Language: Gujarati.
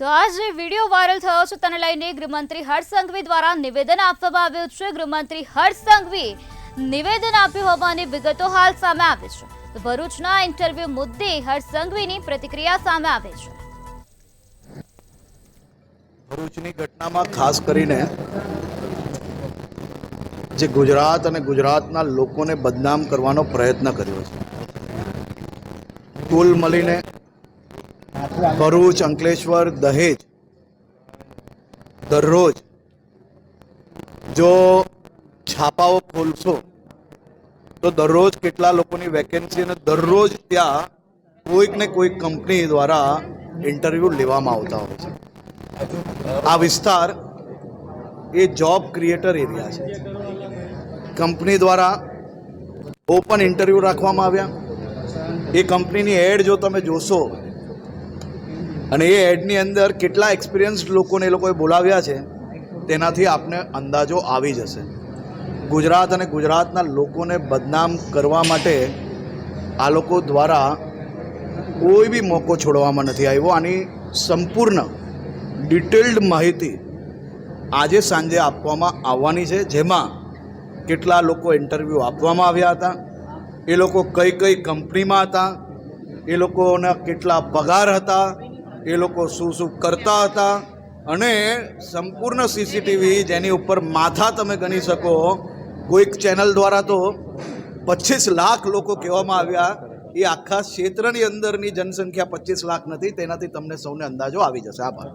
તો આ જે વિડીયો વાયરલ થયો છે તેને લઈને ગૃહમંત્રી હર્ષ સંઘવી દ્વારા નિવેદન આપવામાં આવ્યું છે। ગૃહમંત્રી હર્ષ સંઘવી નિવેદન આપ્યું હોવાની વિગતો હાલ સામે આવી છે। તો ભરૂચના ઇન્ટરવ્યુ મુદ્દે હર્ષ સંઘવીની પ્રતિક્રિયા સામે આવી છે। ભરૂચની ઘટનામાં ખાસ કરીને જે ગુજરાત અને ગુજરાતના લોકોને બદનામ કરવાનો પ્રયત્ન કર્યો છે। કુલ મળીને ભરૂચ, અંકલેશ્વર, દહેજ દરરોજ જો છાપાઓ ખોલશો તો દરરોજ કેટલા લોકોની વેકેન્સી અને દરરોજ ત્યાં કોઈક ને કોઈક કંપની દ્વારા ઇન્ટરવ્યૂ લેવામાં આવતા હોય છે। આ વિસ્તાર એ જોબ ક્રિએટર એરિયા છે। કંપની દ્વારા ઓપન ઇન્ટરવ્યૂ રાખવામાં આવ્યા। એ કંપનીની એડ જો તમે જોશો અને એ એડની અંદર કેટલા એક્સપિરિયન્સ્ડ લોકોને એ લોકોએ બોલાવ્યા છે તેનાથી આપને અંદાજો આવી જશે। ગુજરાત અને ગુજરાતના લોકોને બદનામ કરવા માટે આ લોકો દ્વારા કોઈ બી મોકો છોડવામાં નથી આવ્યો। આની સંપૂર્ણ ડિટેલ્ડ માહિતી આજે સાંજે આપવામાં આવવાની છે, જેમાં કેટલા લોકો ઇન્ટરવ્યૂ આપવામાં આવ્યા હતા, એ લોકો કઈ કઈ કંપનીમાં હતા, એ લોકોના કેટલા પગાર હતા, એ લોકો શું શું કરતા હતા અને સંપૂર્ણ સીસીટીવી જેની ઉપર માથા તમે ગણી શકો। કોઈક ચેનલ દ્વારા તો 25 લાખ લોકો કહેવામાં આવ્યા। એ આખા ક્ષેત્રની અંદરની જનસંખ્યા 25 લાખ નથી, તેનાથી તમને સૌને અંદાજો આવી જશે। આભાર।